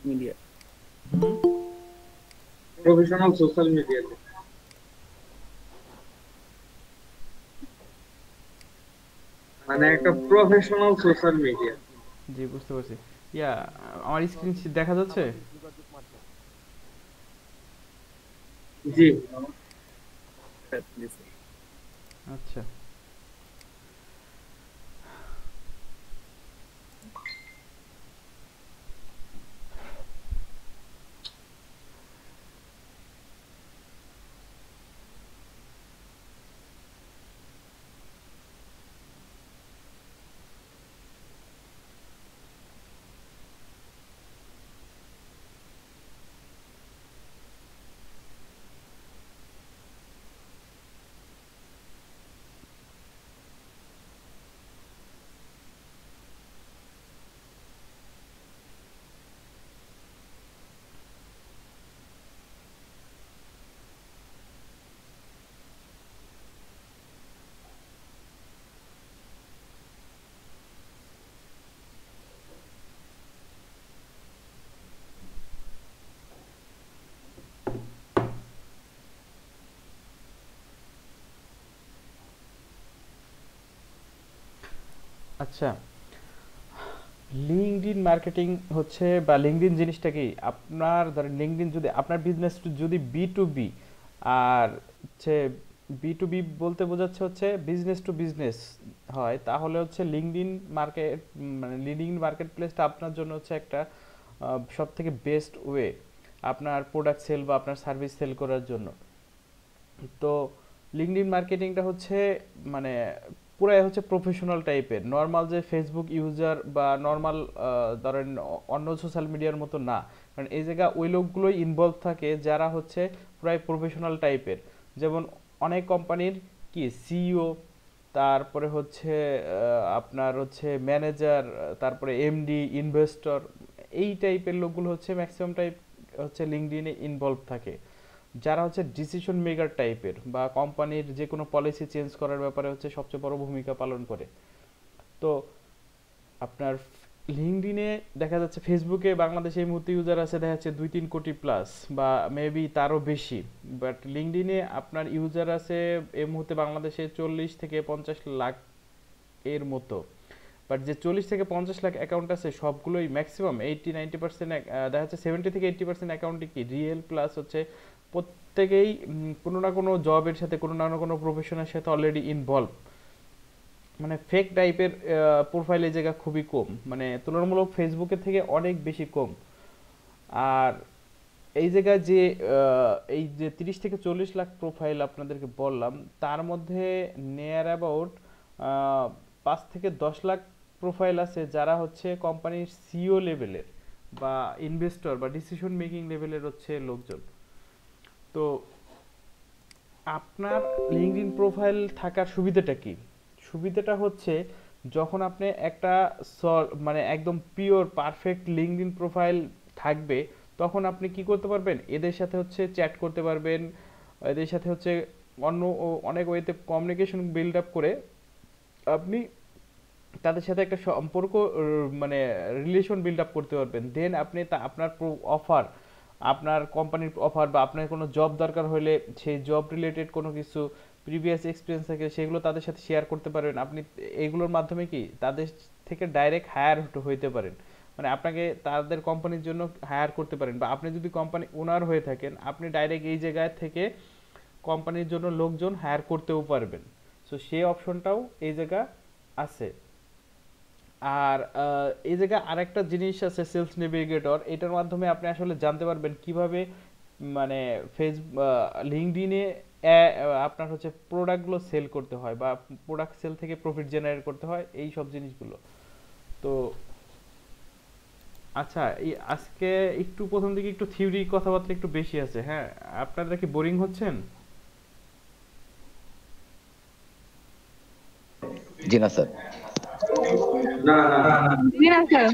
Media. হুম। Professional social মিডিয়াতে, মানে একটা প্রফেশনাল সোশ্যাল মিডিয়া। জি, বুঝতে পারছি। ইয়া, আমার স্ক্রিন দেখা যাচ্ছে? জি। আচ্ছা। আচ্ছা, লিঙ্কডইন মার্কেটিং হচ্ছে বা লিঙ্কডইন জিনিসটা কি, আপনার ধরেন লিঙ্কডইন যদি আপনার বিজনেস যদি বি টু বি, আর হচ্ছে বি টু বি বলতে বোঝাচ্ছে হচ্ছে বিজনেস টু বিজনেস হয়, তাহলে হচ্ছে লিঙ্কডইন মার্কেট, মানে লিঙ্কডইন মার্কেট প্লেসটা আপনার জন্য হচ্ছে একটা সব থেকে বেস্ট ওয়ে আপনার প্রোডাক্ট সেল বা আপনার সার্ভিস সেল করার জন্য। তো লিঙ্কডইন মার্কেটিংটা হচ্ছে মানে পুরাই হচ্ছে প্রফেশনাল টাইপের, নর্মাল যে ফেসবুক ইউজার বা নর্মাল ধরেন অন্য সোশ্যাল মিডিয়ার মতো না। কারণ এই জায়গা ওই লোকগুলোই ইনভলভ থাকে যারা হচ্ছে প্রায় প্রফেশনাল টাইপের। যেমন অনেক কোম্পানির কি সিইও, তারপরে হচ্ছে আপনার হচ্ছে ম্যানেজার, তারপরে এমডি, ইনভেস্টর, এই টাইপের লোকগুলো হচ্ছে ম্যাক্সিমাম টাইপ হচ্ছে লিঙ্কডইনে ইনভলভ থাকে, যারা হচ্ছে ডিসিশন মেকার টাইপের বা কোম্পানির যে কোনো পলিসি চেঞ্জ করার ব্যাপারে হচ্ছে সবচেয়ে বড় ভূমিকা পালন করে। তো আপনার লিঙ্কডইনে দেখা যাচ্ছে, ফেসবুকে বাংলাদেশে এই মুহূর্তে ইউজার আছে দেখা যাচ্ছে 2-3 কোটি প্লাস বা মেবি তারও বেশি। বাট লিঙ্কডইনে আপনার ইউজার আছে এই মুহূর্তে বাংলাদেশে 40 থেকে 50 লাখ এর মতো। বাট যে 40 থেকে 50 লাখ অ্যাকাউন্ট আছে সবগুলোই ম্যাক্সিমাম 80-90% দেখা যাচ্ছে 70 থেকে 80% অ্যাকাউন্টই কি রিয়েল, প্লাস হচ্ছে প্রত্যেকেই কোনো না কোনো জবের সাথে কোনো না কোনো প্রফেশনের সাথে অলরেডি ইনভলভ। মানে ফেক টাইপের প্রোফাইল এই জায়গা খুবই কম, মানে তুলনামূলক ফেসবুকের থেকে অনেক বেশি কম। আর এই জায়গায় যে এই যে 30 থেকে 40 লাখ প্রোফাইল আপনাদেরকে বললাম, তার মধ্যে নিয়ার অ্যাবাউট 5 থেকে 10 লাখ প্রোফাইল আছে যারা হচ্ছে কোম্পানির সিইও লেভেলের বা ইনভেস্টর বা ডিসিশন মেকিং লেভেলের হচ্ছে লোকজন। তো আপনার লিঙ্কডইন প্রোফাইল থাকার সুবিধাটা কি? সুবিধাটা হচ্ছে যখন আপনি একটা মানে একদম পিওর পারফেক্ট লিঙ্কডইন প্রোফাইল থাকবে, তখন আপনি কি করতে পারবেন, এদের সাথে হচ্ছে চ্যাট করতে পারবেন, এদের সাথে হচ্ছে অন্য অনেক ওয়েতে কমিউনিকেশন বিল্ড আপ করে আপনি তাদের সাথে একটা সম্পর্ক, মানে রিলেশন বিল্ড আপ করতে পারবেন। দেন আপনি আপনার অফার, আপনার কোম্পানির অফার বা আপনার কোনো জব দরকার হলে সেই জব রিলেটেড কোনো কিছু প্রিভিয়াস এক্সপিরিয়েন্স থাকে সেগুলো তাদের সাথে শেয়ার করতে পারবেন আপনি। এইগুলোর মাধ্যমে কি তাদের থেকে ডাইরেক্ট হায়ার হইতে পারেন, মানে আপনাকে তাদের কোম্পানির জন্য হায়ার করতে পারেন, বা আপনি যদি কোম্পানি ওনার হয়ে থাকেন আপনি ডাইরেক্ট এই জায়গায় থেকে কোম্পানির জন্য লোকজন হায়ার করতেও পারবেন। সো সেই অপশনটাও এই জায়গা আছে। আর এই জায়গায় আরেকটা জিনিস আছে সেলস নেভিগেটর, এটার মাধ্যমে আপনি আসলে জানতে পারবেন কিভাবে মানে ফেস লিঙ্কডইনে আপনার হচ্ছে প্রোডাক্টগুলো সেল করতে হয় বা প্রোডাক্ট সেল থেকে প্রফিট জেনারেট করতে হয়, এই সব জিনিসগুলো। তো আচ্ছা, এই আজকে একটু প্রথম দিকে একটু থিওরি কথাবার্তা একটু বেশি আছে, হ্যাঁ? আপনারা কি বোরিং হচ্ছেন? জি না স্যার। না না না। জি না স্যার।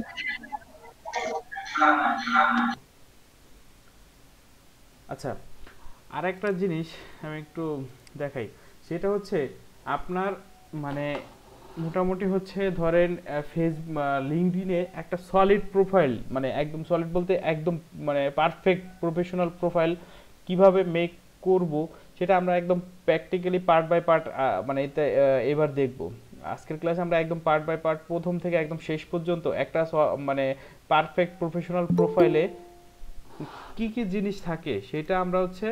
আচ্ছা, আরেকটা জিনিস আমি একটু দেখাই, সেটা হচ্ছে আপনার মানে মোটামুটি হচ্ছে ধরেন লিঙ্কডইনে একটা সলিড প্রোফাইল, মানে একদম সলিড বলতে একদম মানে পারফেক্ট প্রফেশনাল প্রোফাইল কিভাবে মেক করব, সেটা আমরা একদম প্র্যাকটিক্যালি পার্ট বাই পার্ট মানে এবার দেখব। আজকের ক্লাসে আমরা একদম পার্ট বাই পার্ট প্রথম থেকে একদম শেষ পর্যন্ত একটা মানে পারফেক্ট প্রফেশনাল প্রোফাইলে কি কি জিনিস থাকে সেটা আমরা হচ্ছে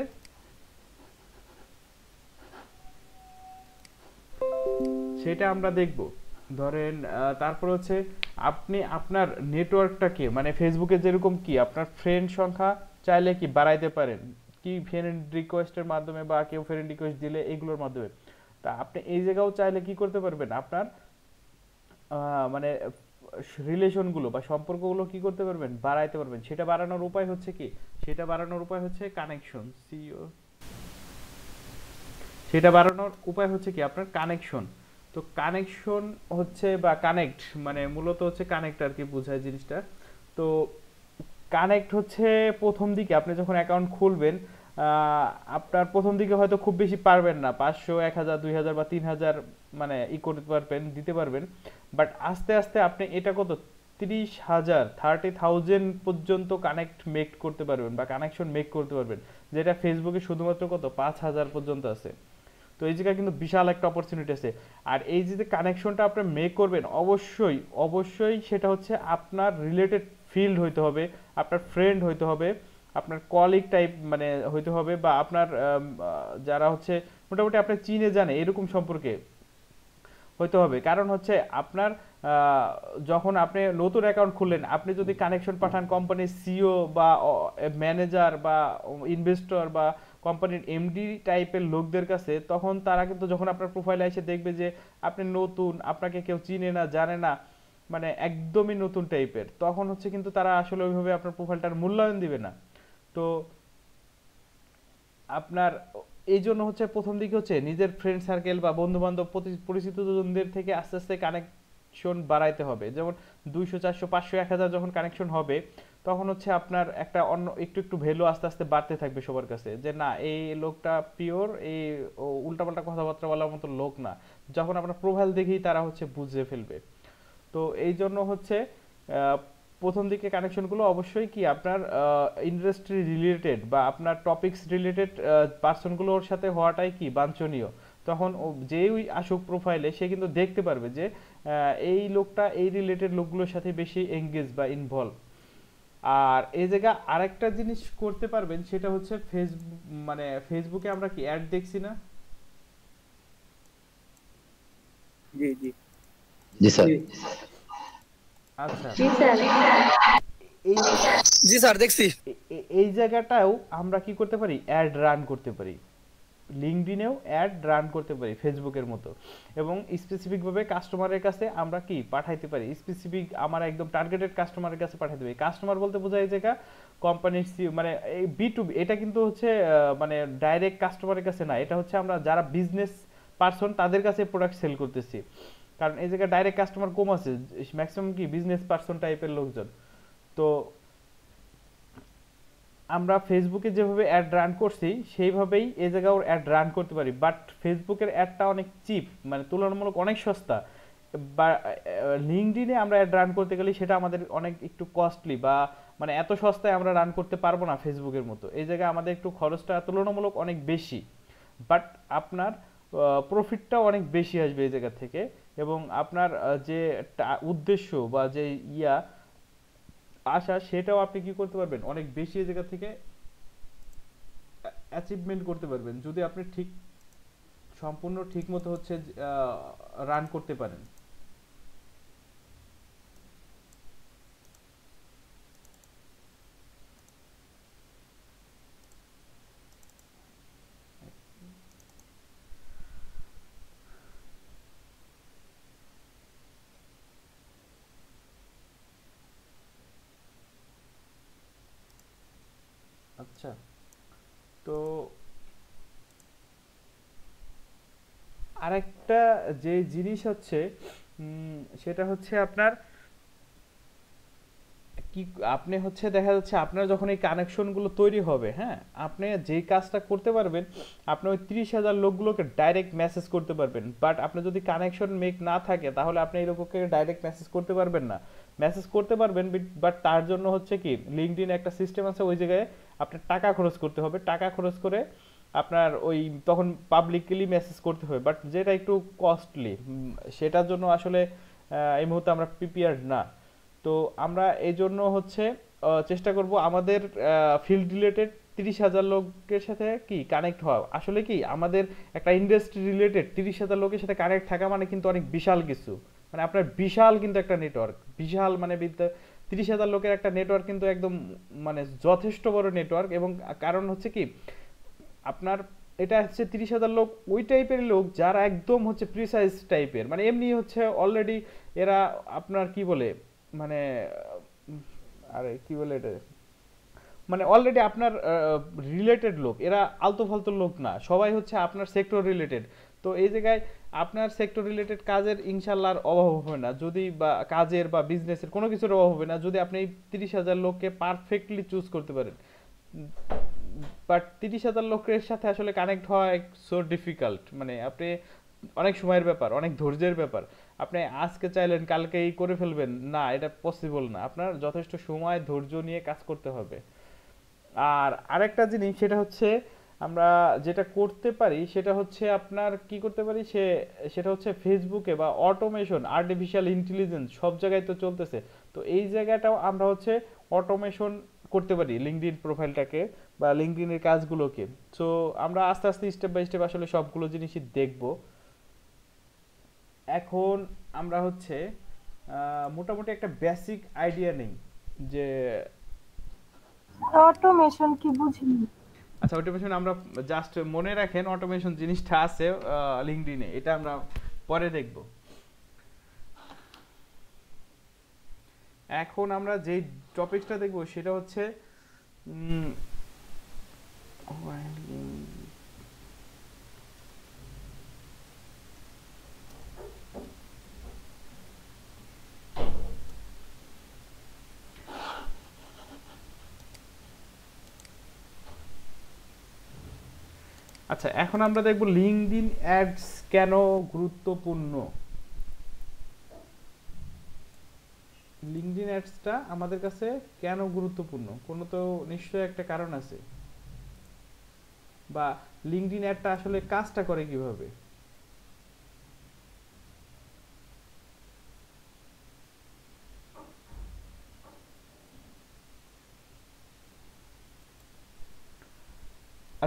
সেটা আমরা দেখব। ধরেন তারপর হচ্ছে আপনি আপনার নেটওয়ার্কটাকে, মানে ফেসবুকে যেরকম কি আপনার ফ্রেন্ড সংখ্যা চাইলে কি বাড়াইতে পারেন, কি ফ্রেন্ড রিকোয়েস্টের মাধ্যমে বা কেউ ফ্রেন্ড রিকোয়েস্ট দিলে এগুলোর মাধ্যমে। তা আপনি এই জায়গাও চাইলে কি করতে পারবেন, আপনার মানে রিলেশনগুলো বা সম্পর্কগুলো কি করতে পারবেন, বাড়াইতে পারবেন। সেটা বাড়ানোর উপায় হচ্ছে কি, সেটা বাড়ানোর উপায় হচ্ছে কানেকশন। সেটা বাড়ানোর উপায় হচ্ছে কি আপনার কানেকশন। তো কানেকশন হচ্ছে বা কানেক্ট মানে মূলত হচ্ছে কানেক্ট আর কি বোঝায় জিনিসটা। তো কানেক্ট হচ্ছে প্রথম দিকে আপনি যখন অ্যাকাউন্ট খুলবেন, আপনার প্রথম দিকে হয়তো খুব বেশি পারবেন না, 500 1000 2000 বা 3000 মানে করতে পারবেন, দিতে পারবেন। বাট আস্তে আস্তে আপনি এটা কত 30,000 পর্যন্ত কানেক্ট মেক করতে পারবেন বা কানেকশন মেক করতে পারবেন, যেটা ফেসবুকে শুধুমাত্র কত 5000 পর্যন্ত আছে। তো এই জায়গায় কিন্তু বিশাল একটা অপরচুনিটি আছে। আর এই যে কানেকশনটা আপনি মেক করবেন, অবশ্যই অবশ্যই সেটা হচ্ছে আপনার রিলেটেড ফিল্ড হইতে হবে, আপনার ফ্রেন্ড হইতে হবে, আপনার কলিগ টাইপ মানে হইতে হবে, বা আপনার যারা হচ্ছে মোটামুটি আপনি চিনে জানে এরকম সম্পর্কে হইতে হবে। কারণ হচ্ছে আপনার যখন আপনি নতুন অ্যাকাউন্ট খুললেন, আপনি যদি কানেকশন পাঠান কোম্পানির সিইও বা ম্যানেজার বা ইনভেস্টর বা কোম্পানির এমডি টাইপের লোকদের কাছে, তখন তারা কিন্তু যখন আপনার প্রোফাইলে এসে দেখবে যে আপনি নতুন, আপনাকে কেউ চিনে না জানে না, মানে একদমই নতুন টাইপের, তখন হচ্ছে কিন্তু তারা আসলে ওইভাবে আপনার প্রোফাইলটার মূল্যায়ন দিবে না। তো আপনার এই জন্য হচ্ছে প্রথম দিকে হচ্ছে নিজের ফ্রেন্ড সার্কেল বা বন্ধু বান্ধব পরিচিত জনদের থেকে আস্তে আস্তে কানেকশন বাড়াইতে হবে। যেমন 200 400 500 1000 যখন কানেকশন হবে, তখন হচ্ছে আপনার একটা অন্য একটু একটু ভ্যালু আস্তে আস্তে বাড়তে থাকবে সবার কাছে, যে না এই লোকটা পিওর, এই উল্টাপাল্টা কথাবার্তা বলার মতো লোক না। যখন আপনার প্রোফাইল দেখেই তারা হচ্ছে বুঝে ফেলবে। তো এই জন্য হচ্ছে আহ, প্রথম দিকে কানেকশনগুলো অবশ্যই কি আপনার ইন্ডাস্ট্রি রিলেটেড বা আপনার টপিকস রিলেটেড পার্সনগুলোর সাথে হওয়াটাই কি বাঞ্ছনীয়। তখন যেই আসুক প্রোফাইলে, সে কিন্তু দেখতে পারবে যে এই লোকটা এই রিলেটেড লোকগুলোর সাথে বেশি এঙ্গেজ বা ইনভলভ। আর এই জায়গা আরেকটা জিনিস করতে পারবেন, সেটা হচ্ছে ফেসবুক, মানে ফেসবুকে আমরা কি অ্যাড দেখছি না? জি জি জি স্যার। জি আচ্ছা, জি স্যার। এই জি স্যার দেখছি। এই জায়গাটাও আমরা কি করতে পারি, অ্যাড রান করতে পারি। লিঙ্কডইনেও অ্যাড রান করতে পারি ফেসবুকের মতো, এবং স্পেসিফিকভাবে কাস্টমারের কাছে আমরা কি পাঠাইতে পারি, স্পেসিফিক আমার একদম টার্গেটেড কাস্টমারের কাছে পাঠাইতে পারি। কাস্টমার বলতে বোঝায় জায়গা কোম্পানির মানে এই বি2বি, এটা কিন্তু হচ্ছে মানে ডাইরেক্ট কাস্টমারের কাছে না, এটা হচ্ছে আমরা যারা বিজনেস পারসন তাদের কাছে প্রোডাক্ট সেল করতেছি। কারণ এই জায়গায় ডাইরেক্ট কাস্টমার কম আছে, ম্যাক্সিমাম কি বিজনেস পারসন টাইপের লোকজন। তো আমরা ফেসবুকে যেভাবে অ্যাড রান করছি সেইভাবেই এই জায়গাও অ্যাড রান করতে পারি, বাট ফেসবুকের অ্যাডটা অনেক চিপ, মানে তুলনামূলক অনেক সস্তা। বা লিঙ্কডইনে আমরা অ্যাড রান করতে গেলে সেটা আমাদের অনেক একটু কস্টলি, বা মানে এত সস্তায় আমরা রান করতে পারবো না ফেসবুকের মতো। এই জায়গায় আমাদের একটু খরচটা তুলনামূলক অনেক বেশি, বাট আপনার প্রফিটটাও অনেক বেশি আসবে এই জায়গা থেকে। এবং আপনার যে উদ্দেশ্য বা যে ইয়া আশা, সেটাও আপনি কি করতে পারবেন, অনেক বেশি এই জায়গা থেকে অ্যাচিভমেন্ট করতে পারবেন, যদি আপনি ঠিক সম্পূর্ণ ঠিক মতো হচ্ছে রান করতে পারেন। আচ্ছা, তো আরেকটা যে জিনিস হচ্ছে সেটা হচ্ছে আপনার কি আপনি হচ্ছে দেখা যাচ্ছে আপনার যখন এই কানেকশনগুলো তৈরি হবে, হ্যাঁ, আপনি যেই কাজটা করতে পারবেন, আপনি ওই 30,000 লোকগুলোকে ডাইরেক্ট মেসেজ করতে পারবেন। বাট আপনার যদি কানেকশন মেক না থাকে তাহলে আপনি এই লোককে ডাইরেক্ট মেসেজ করতে পারবেন না। মেসেজ করতে পারবেন, বাট তার জন্য হচ্ছে কি লিঙ্কডইন একটা সিস্টেম আছে, ওই জায়গায় আপনার টাকা খরচ করতে হবে। টাকা খরচ করে আপনার ওই তখন পাবলিকলি মেসেজ করতে হবে, বাট যেটা একটু কস্টলি, সেটার জন্য আসলে এই মুহূর্তে আমরা প্রিপেয়ার্ড না। তো আমরা এই জন্য হচ্ছে চেষ্টা করব আমাদের ফিল্ড রিলেটেড 30,000 লোকের সাথে কি কানেক্ট হওয়া। আসলে কি আমাদের একটা ইন্ডাস্ট্রি রিলেটেড 30,000 লোকের সাথে কানেক্ট থাকা মানে কিন্তু অনেক বিশাল কিছু, মানে আপনার বিশাল কিন্তু একটা নেটওয়ার্ক, বিশাল মানে 30,000 লোকের একটা নেটওয়ার্ক কিন্তু একদম মানে যথেষ্ট বড় নেটওয়ার্ক। এবং কারণ হচ্ছে কি আপনার এটা হচ্ছে 30,000 লোক ওই টাইপের লোক যারা একদম হচ্ছে প্রিসাইজ টাইপের, মানে এমনি হচ্ছে অলরেডি এরা আপনার কি বলে মানে আরে কি বলে এটা, মানে অলরেডি আপনার রিলেটেড লোক, এরা আলতু ফালতু লোক না, সবাই হচ্ছে আপনার সেক্টর রিলেটেড। তো এই জায়গায় আপনার সেক্টর রিলেটেড কাজের ইনশাল্লাহ আর অভাব হবে না, যদি বা কাজের বা বিজনেসের কোনো কিছুর অভাব হবে না যদি আপনি এই 30,000 লোককে পারফেক্টলি চুজ করতে পারেন। বাট 30,000 লোকের সাথে আসলে কানেক্ট হওয়া সো ডিফিকাল্ট, মানে আপনি অনেক সময়ের ব্যাপার, অনেক ধৈর্যের ব্যাপার। আপনি আজকে চাইলেন কালকেই করে ফেলবেন না, এটা পসিবল না। আপনার যথেষ্ট সময় ধৈর্য নিয়ে কাজ করতে হবে। আর আরেকটা জিনিস সেটা হচ্ছে আমরা যেটা করতে পারি সেটা হচ্ছে আপনার কি করতে পারি সেটা হচ্ছে ফেসবুকে বা অটোমেশন, আর্টিফিশিয়াল ইন্টেলিজেন্স সব জায়গায় তো চলতেছে। তো এই জায়গাটাও আমরা হচ্ছে অটোমেশন করতে পারি লিঙ্কডইন প্রোফাইলটাকে বা লিঙ্কডইনের কাজগুলোকে। সো আমরা আস্তে আস্তে স্টেপ বাই স্টেপ আসলে সবগুলো জিনিসই দেখব। এখন আমরা হচ্ছে মোটামুটি একটা বেসিক আইডিয়া নেই যে অটোমেশন কি বুঝিনি। আচ্ছা, অটোমেশন আমরা জাস্ট মনে রাখেন অটোমেশন জিনিসটা আছে লিঙ্কডইনে, এটা আমরা পরে দেখব। এখন আমরা যেই টপিকটা দেখব সেটা হচ্ছে আচ্ছা, এখন আমরা দেখব লিঙ্কডইন অ্যাডস কেন গুরুত্বপূর্ণ। লিঙ্কডইন অ্যাডসটা আমাদের কাছে কেন গুরুত্বপূর্ণ, কোনো তো নিশ্চয়ই একটা কারণ আছে। বা লিঙ্কডইন অ্যাডটা আসলে কাজটা করে কিভাবে।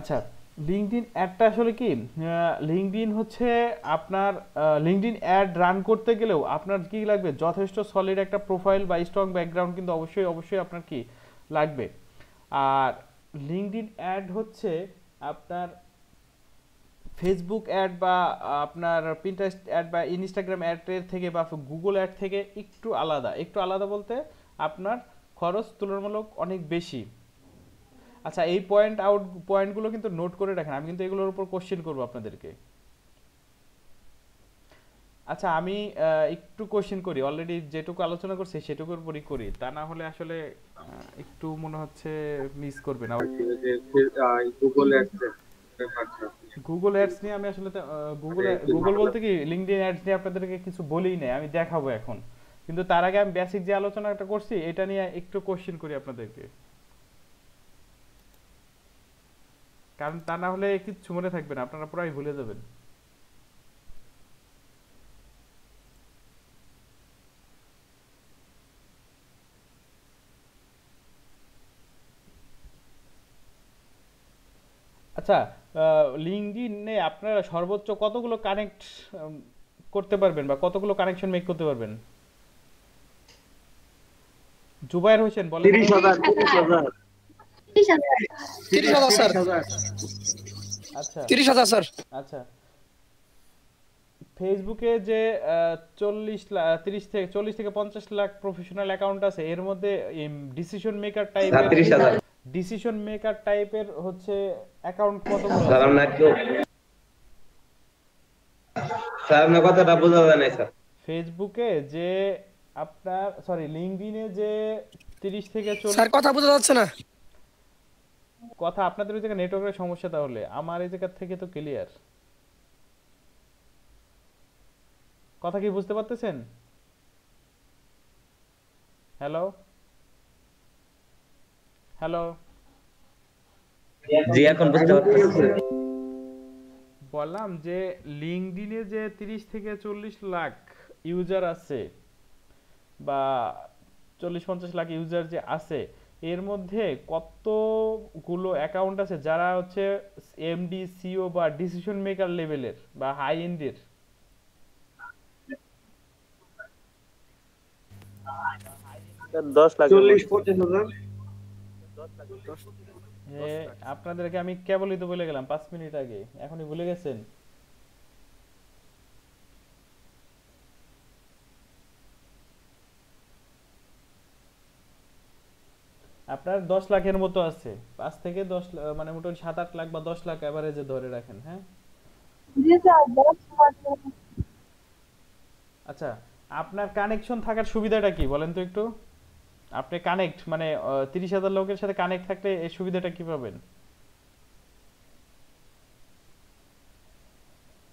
আচ্ছা, লিঙ্কডইন অ্যাডটা আসলে কি লিঙ্কডইন হচ্ছে আপনার লিঙ্কডইন অ্যাড রান করতে গেলেও আপনার কি লাগবে, যথেষ্ট সলিড একটা প্রোফাইল বা স্ট্রং ব্যাকগ্রাউন্ড কিন্তু অবশ্যই অবশ্যই আপনার কি লাগবে। আর লিঙ্কডইন অ্যাড হচ্ছে আপনার ফেসবুক অ্যাড বা আপনার পিন্টারেস্ট অ্যাড বা ইনস্টাগ্রাম অ্যাডের থেকে বা গুগল অ্যাড থেকে একটু আলাদা। একটু আলাদা বলতে আপনার খরচ তুলনামূলক অনেক বেশি। আচ্ছা, এই পয়েন্টগুলো কিন্তু নোট করে রাখেন, আমি কিন্তু এগুলোর উপর কোশ্চেন করব আপনাদেরকে। আচ্ছা, আমি একটু কোশ্চেন করি, অলরেডি যেটুকু আলোচনা করছি সেটুকুর উপরই করি, তা না হলে আসলে একটু মনে হচ্ছে মিস করবেন। গুগল অ্যাডস গুগল অ্যাডস নিয়ে আমি আসলে গুগল বলতে কি লিঙ্কডইন অ্যাডস নিয়ে আপনাদেরকে কিছু বলেই নাই, আমি দেখাবো এখন। কিন্তু তার আগে আমি বেসিক যে আলোচনাটা করছি এটা নিয়ে একটু কোশ্চেন করি আপনাদেরকে, কারণ তা না হলে কিচ্ছু মনে থাকবে না, আপনারা পুরাই ভুলে যাবেন। আচ্ছা, লিঙ্কডইনে আপনারা সর্বোচ্চ কতগুলো কানেক্ট করতে পারবেন বা কতগুলো কানেকশন মেক করতে পারবেন? জুবায়ের হোসেন বলেন। 30,000 30,000 30,000 স্যার। আচ্ছা 30,000 স্যার। আচ্ছা, ফেসবুকে যে 40 থেকে 50 লাখ প্রফেশনাল অ্যাকাউন্ট আছে, এর মধ্যে ডিসিশন মেকার টাইপের 30,000 ডিসিশন মেকার টাইপের হচ্ছে অ্যাকাউন্ট কতগুলো স্যার আছে? আপনার কথাটা বোঝা যায় না স্যার। ফেসবুকে যে আপনার লিঙ্কডইনে যে 30 থেকে 40। স্যার কথা বোঝা যাচ্ছে না। কথা আপনাদের ওই জায়গায় নেটওয়ার্কের সমস্যা, তাহলে আমার এই জায়গা থেকে তো ক্লিয়ার। কথা কি বুঝতে পারতেছেন? Hello hello. জি এখন বুঝতে পারতেছি। বললাম যে লিঙ্কডইনে যে 30 থেকে 40 লাখ ইউজার আছে, বা 40-50 লাখ ইউজার যে আছে, এর মধ্যে কতগুলো অ্যাকাউন্ট আছে যারা হচ্ছে এমডি সিও বা ডিসিশন মেকার লেভেলের বা হাই এন্ডের? স্যার 10 লাখের 40-50 হাজার। আপনাদেরকে আমি কেবলই তো বলে গেলাম 5 মিনিট আগে, এখনই ভুলে গেছেন? আপনার 10 লাখের মতো আছে, 5 থেকে 10 মানে মোটামুটি 7-8 লাখ বা 10 লাখ এভারেজে ধরে রাখেন। হ্যাঁ, জি স্যার 10 লাখ। আচ্ছা, আপনার কানেকশন থাকার সুবিধাটা কি বলেন তো একটু? আপনি কানেক্ট মানে 30,000 লোকের সাথে কানেক্ট থাকলে এই সুবিধাটা কি পাবেন?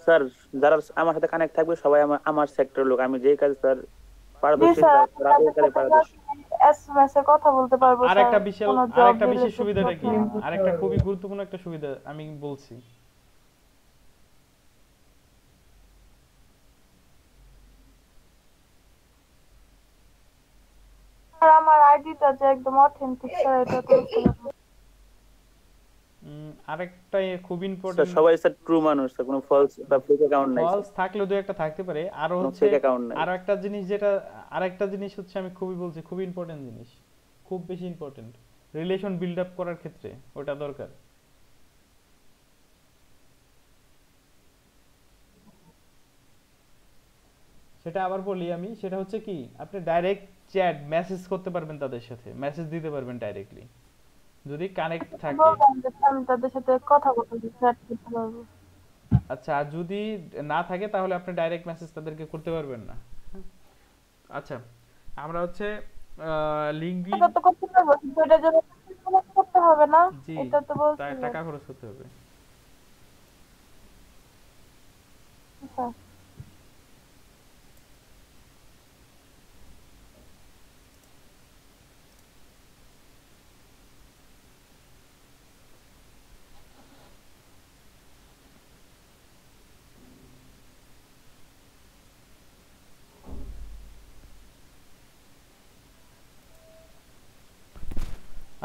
স্যার যারা আমার সাথে কানেক্ট থাকবে সবাই আমার সেক্টর লোক, আমি যেই কাজ স্যার জি পারদর্শী স্যার, তারা ওই কাজে পারদর্শী। এসএমএস এ কথা বলতে পারবো স্যার, আরেকটা বিশাল কোনো জব আরেকটা বিশেষ রিলেটেড সুবিধাটা কি? ডকুমেন্ট। আরেকটা খুবই গুরুত্বপূর্ণ একটা সুবিধা আমি বলছি। স্যার আমার আইডিটা যে একদম অথেন্টিক স্যার, এটা তো বুঝতে পারবো। আরেকটা খুব স্যার ইম্পর্টেন্ট। সবাই স্যার ট্রু মানুষ স্যার, কোনো ফলস বা ফেক অ্যাকাউন্ট নাই ফলস স্যার, থাকলেও দু একটা থাকতে পারে। আরো কোনো হচ্ছে ফেক অ্যাকাউন্ট নাই। আরো একটা জিনিস যেটা, আরেকটা জিনিস হচ্ছে আমি খুবই বলছি, খুব ইম্পর্টেন্ট জিনিস, খুব বেশি ইম্পর্টেন্ট, রিলেশন বিল্ড আপ করার ক্ষেত্রে ওটা দরকার। সেটা আবার বলি আমি, সেটা হচ্ছে কি, আপনি ডাইরেক্ট চ্যাট মেসেজ করতে পারবেন, তাদের সাথে মেসেজ দিতে পারবেন ডাইরেক্টলি যদি কানেক্ট থাকে। বললাম যে আমি তাদের সাথে কথা বলতে চ্যাট করতে পারবো। আচ্ছা, আর যদি না থাকে তাহলে আপনি ডাইরেক্ট মেসেজ তাদেরকে করতে পারবেন না। আচ্ছা, আমরা হচ্ছে লিঙ্কডইন। এটা তো করতে পারবো, কিন্তু এটার জন্য কোনো করতে হবে না, জি, এটা তো তাই বলছিলেন টাকা খরচ করতে হবে। স্যার।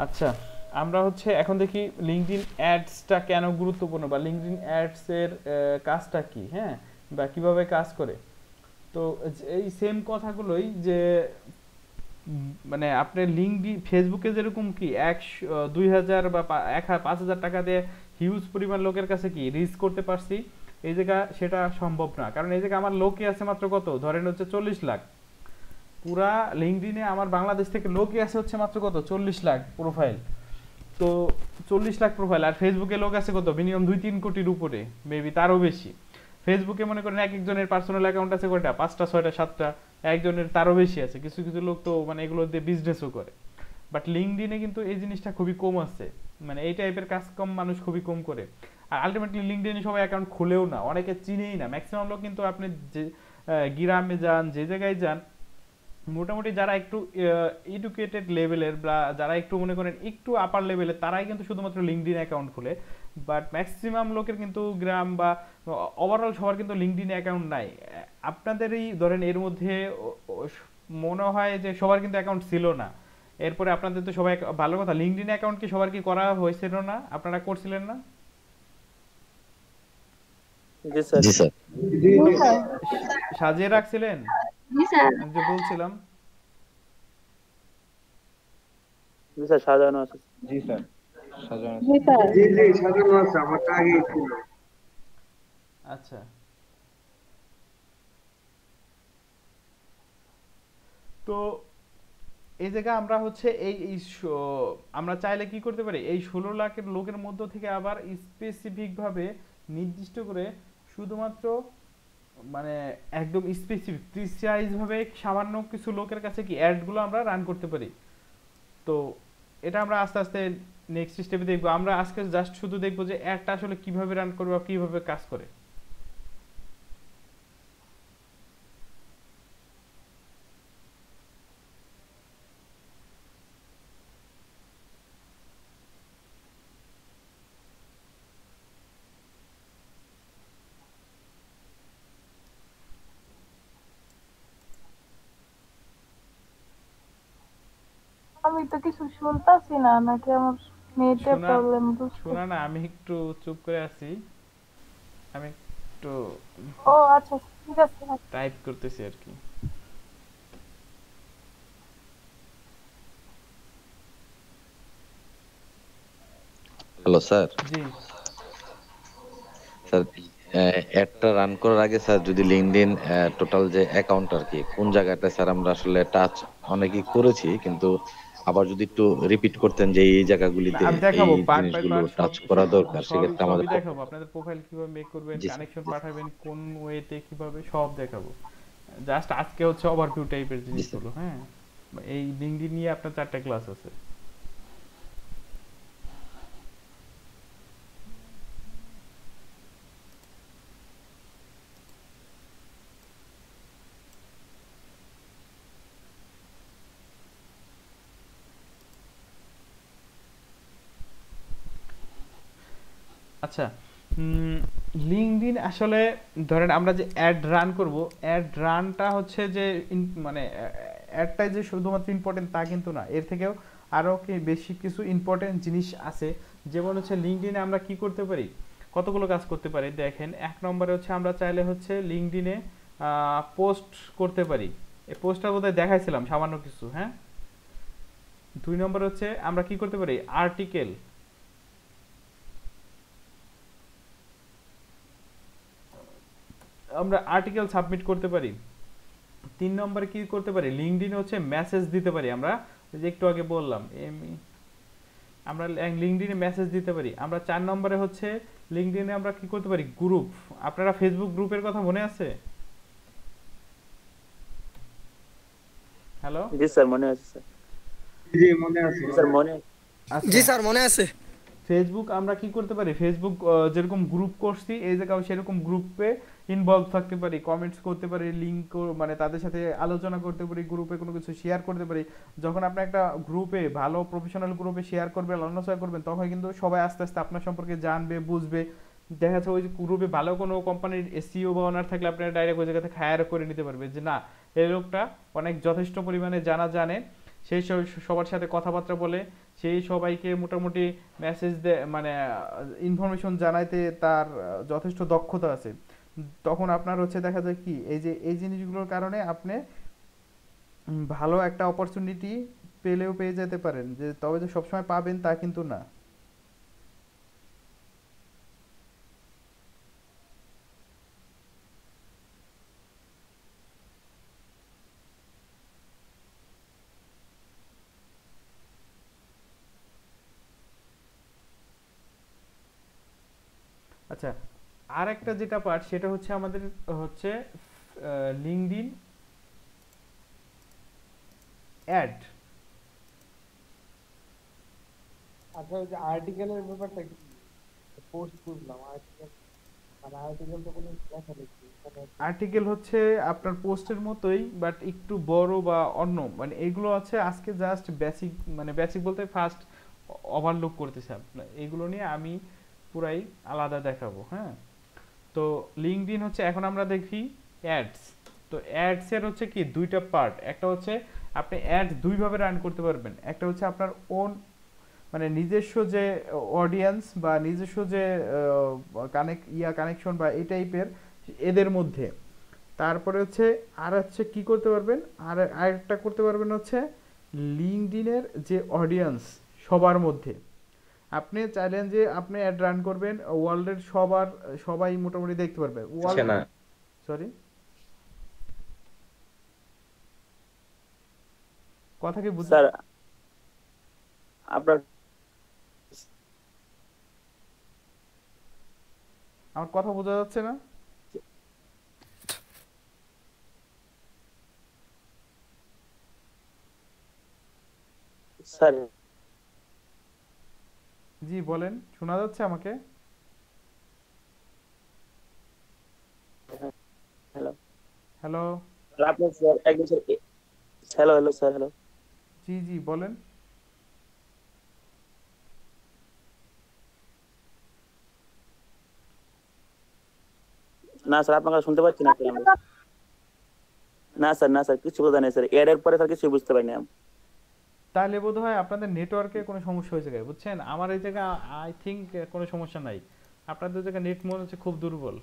আচ্ছা, আমরা হচ্ছে এখন দেখি লিঙ্কডইন অ্যাডসটা কেন গুরুত্বপূর্ণ, বা লিঙ্কডইন অ্যাডস এর কাজটা কি, হ্যাঁ, বা কিভাবে কাজ করে। তো এই সেম কথাগুলোই যে মানে আপনি লিঙ্কডইন ফেসবুকে যেরকম কি 2,000 বা 5,000 টাকা দিয়ে হিউজ পরিমাণ লোকের কাছে কি রিচ করতে পারছি, এই জায়গা সেটা সম্ভব না। কারণ এই জায়গায় আমার লোকই আছে মাত্র কত, ধরেন হচ্ছে 40 লাখ। পুরা লিঙ্কডইনে আমার বাংলাদেশ থেকে লোকই আছে হচ্ছে মাত্র কত, 40 লাখ প্রোফাইল। তো 40 লাখ প্রোফাইল, আর ফেসবুকে লোক আছে কত, মিনিমাম 2-3 কোটির উপরে, মেবি তারও বেশি। ফেসবুকে মনে করেন এক একজনের পার্সোনাল অ্যাকাউন্ট আছে কয়টা, 5টা 6টা 7টা, একজনের তারও বেশি আছে। কিছু কিছু লোক তো মানে এগুলো দিয়ে বিজনেসও করে। বাট লিঙ্কডইনে কিন্তু এই জিনিসটা খুবই কম আছে, মানে এই টাইপের কাজ কম মানুষ খুবই কম করে। আর আলটিমেটলি লিঙ্কডইনে সবাই অ্যাকাউন্ট খুলেও না, অনেকে চিনেই না। ম্যাক্সিমাম লোক কিন্তু আপনি যে গ্রামে যান, যে জায়গায় যান, মোটামুটি যারা একটু এডুকেটেড লেভেলের বা যারা একটু মনে করেন একটু আপার লেভেলের, তারাই কিন্তু শুধুমাত্র লিঙ্কডইন অ্যাকাউন্ট খুলে। বাট ম্যাক্সিমাম লোকের কিন্তু গ্রাম বা ওভারঅল সবার কিন্তু লিঙ্কডইন অ্যাকাউন্ট নাই। আপনাদেরই ধরেন এর মধ্যে মনে হয় যে সবার কিন্তু অ্যাকাউন্ট ছিল না। এরপরে আপনাদের তো সবাই, ভালো কথা, লিঙ্কডইন অ্যাকাউন্ট কি সবার কি করা হয়েছিল না, আপনারা করছিলেন না? জি স্যার। জি স্যার। জি জি জি স্যার। সাজিয়ে রাখছিলেন? জি স্যার। আমি যে বলছিলাম। জি স্যার সাজানো আছে। জি স্যার, সাজানো। জি স্যার। জি জি সাজানো আছে, আমারটা আগেই ছিল। আচ্ছা, তো এই জায়গায় আমরা হচ্ছে আমরা চাইলে কি করতে পারি, এই 16 লাখের লোকের মধ্য থেকে আবার স্পেসিফিক ভাবে নির্দিষ্ট করে শুধুমাত্র মানে একদম স্পেসিফিক প্রিসাইজ ভাবে সামান্য কিছু লোকের কাছে কি অ্যাড গুলো আমরা রান করতে পারি। তো এটা আমরা আস্তে আস্তে নেক্সট স্টেপে দেখবো। আমরা আজকে জাস্ট শুধু দেখবো যে অ্যাডটা আসলে কিভাবে রান করবে বা কিভাবে কাজ করে। আমি তো কিছু শুনতাছি না, নাকি আমার নেটের শোনা প্রবলেম বুঝতে। শোনা না, আমি একটু চুপ করে আছি, আমি একটু ও আচ্ছা, ঠিক আছে। টাইপ করতেছি আর কি। Hello sir. জি স্যার অ্যাডটা রান করার আগে স্যার যদি লিঙ্কডইন টোটাল যে অ্যাকাউন্ট আর কি কোন জায়গাটা স্যার আমরা আসলে টাচ অনেকই করেছি, কিন্তু আবার যদি একটু রিপিট করতেন যে এই জায়গাগুলিতে আমি এই দেখাবো পার্ট বাই জিনিসগুলো পার্ট, সব টাচ করা দরকার, সবই সেক্ষেত্রে সবই আমাদের। দেখাবো। আপনাদের প্রোফাইল কিভাবে মেক করবেন, জি স্যার। কানেকশন পাঠাবেন কোন ওয়েতে, কিভাবে, সব দেখাবো। জাস্ট আজকে হচ্ছে ওভারভিউ টাইপের জি স্যার। জিনিসগুলো। হ্যাঁ, এই লিঙ্কডইন নিয়ে আপনার 4টা ক্লাস আছে। আচ্ছা, লিঙ্কডইন আসলে ধরেন আমরা যে অ্যাড রান করব, অ্যাড রানটা হচ্ছে যে মানে অ্যাডটাই যে শুধুমাত্র ইম্পর্টেন্ট তা কিন্তু না, এর থেকেও আরও কি বেশি কিছু ইম্পর্টেন্ট জিনিস আছে। যেমন হচ্ছে লিঙ্কডইনে আমরা কি করতে পারি, কতগুলো কাজ করতে পারি দেখেন। 1 নম্বরে হচ্ছে আমরা চাইলে হচ্ছে লিঙ্কডইনে পোস্ট করতে পারি। এই পোস্টটা বোধহয় দেখাইছিলাম সামান্য কিছু। হ্যাঁ, 2 নম্বর হচ্ছে আমরা কি করতে পারি, আর্টিকেল, আমরা আর্টিকেল সাবমিট করতে পারি। 3 নম্বরে কি করতে পারি, লিঙ্কডইনে হচ্ছে মেসেজ দিতে পারি। আমরা যে একটু আগে বললাম আমরা লিঙ্কডইনে মেসেজ দিতে পারি। আমরা 4 নম্বরে হচ্ছে লিঙ্কডইনে আমরা কি করতে পারি, গ্রুপ। আপনারা ফেসবুক গ্রুপের কথা মনে আছে? হ্যালো, জি স্যার মনে আছে স্যার। জি মনে আছে। জি স্যার মনে। আচ্ছা, জি স্যার মনে আছে। ফেসবুক আমরা কি করতে পারি, ফেসবুক যেরকম গ্রুপ করছি এই জায়গায় সেরকম গ্রুপে ইনভলভ থাকতে পারি, কমেন্টস করতে পারি, লিংক মানে তাদের সাথে আলোচনা করতে পারি, গ্রুপে কোনো কিছু শেয়ার করতে পারি। যখন আপনি একটা গ্রুপে, ভালো প্রফেশনাল গ্রুপে শেয়ার করবেন, আলোচনা করবেন, তখন কিন্তু সবাই আস্তে আস্তে আপনার সম্পর্কে জানবে, বুঝবে। দেখা যাচ্ছে ওই গ্রুপে ভালো কোনো কোম্পানির এসইও বা ওনার থাকলে আপনারা ডাইরেক্ট ওই জায়গা থেকে হায়ার করে নিতে পারবে, যে না এই লোকটা অনেক যথেষ্ট পরিমাণে জানে, সেই সবার সাথে কথাবার্তা বলে, সেই সবাইকে মোটামুটি মেসেজ দেয়, মানে ইনফরমেশন জানাইতে তার যথেষ্ট দক্ষতা আছে। তখন আপনার হচ্ছে দেখা যায় কি, এই যে এই জিনিসগুলোর কারণে আপনি ভালো একটা অপরচুনিটি পেয়ে যেতে পারেন। যে তবে যে সবসময় পাবেন তা কিন্তু না। আচ্ছা, আর একটা যেটা পার্ট সেটা হচ্ছে আমাদের হচ্ছে লিঙ্কডইন অ্যাড। আচ্ছা, ওই যে আর্টিকেলের ব্যাপারটা কি? পোস্ট বুঝলাম, আর্টিকেল মানে আর্টিকেল তো কোনো লেখা দেখি মানে। আর্টিকেল হচ্ছে আপনার পোস্টের মতোই, বাট একটু বড় বা অন্য, মানে এগুলো আছে আজকে জাস্ট বেসিক, মানে বেসিক বলতে ফার্স্ট ওভারলুক করতেছি আপনার, এগুলো নিয়ে আমি পুরাই আলাদা দেখাবো। হ্যাঁ, তো লিঙ্কডইন হচ্ছে এখন আমরা দেখি অ্যাডস। তো অ্যাডস এর হচ্ছে কি 2টা পার্ট। একটা হচ্ছে আপনি অ্যাড 2 ভাবে রান করতে পারবেন। একটা হচ্ছে আপনার ওন, মানে নিজস্ব যে অডিয়েন্স বা নিজস্ব যে কানেকশন বা এই টাইপের এদের মধ্যে। তারপরে হচ্ছে আর হচ্ছে কি করতে পারবেন, আর আরেকটা করতে পারবেন হচ্ছে লিঙ্কডইনের যে অডিয়েন্স সবার মধ্যে। আপনি চাইলেন যে আপনি অ্যাড রান করবেন ওয়ার্ল্ডের সবাই মোটামুটি দেখতে পারবে ওয়ার্ল্ড। না সরি, কথা কি বুঝতে? স্যার আপনার আমার কথা বোঝা যাচ্ছে না? স্যার জি বলেন, শোনা যাচ্ছে আমাকে? Hello hello. আপনি স্যার একদম sir hello hello sir hello. জি জি বলেন। না স্যার আপনার কথা শুনতে পাচ্ছি না স্যার আমি। না স্যার কিছু বোঝা নেই স্যার, এর পরে স্যার কিছু বুঝতে পারিনি আমি। তাহলে বোধহয় আপনাদের নেটওয়ার্কে কোনো সমস্যা হয়েছে গায়ে, বুঝছেন? আমার এই জায়গা আই থিংক কোনো সমস্যা নাই। আপনাদের জায়গা নেট মনে হচ্ছে খুব দুর্বল।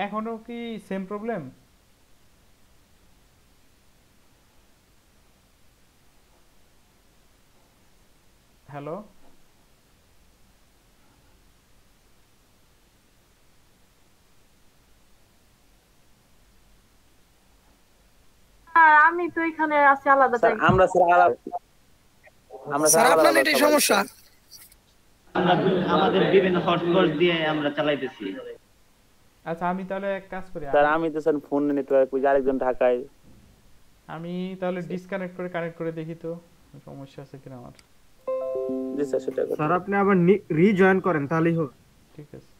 এখনো কি সেম প্রবলেম? হ্যালো। আর আমি তো এখানে আছি আলাদা স্যার জায়গায়। আমরা স্যার আলাদা, আমরা স্যার স্যার আলাদা আপনার আলাদা নেটের সবাই। সমস্যা। আমরা আমাদের বিভিন্ন হটস্পট দিয়ে আমরা চালাইতেছি। আচ্ছা আমি তাহলে এক কাজ করি, স্যার আমি তো স্যার ফোন নেটওয়ার্ক, ওই যে আরেকজন ঢাকায়। আমি তাহলে ডিসকানেক্ট করে কানেক্ট করে দেখি তো সমস্যা আছে কিনা আমার। জি স্যার সেটা স্যার আপনি আবার রিজয়েন করেন তাহলেই হবে। ঠিক আছে।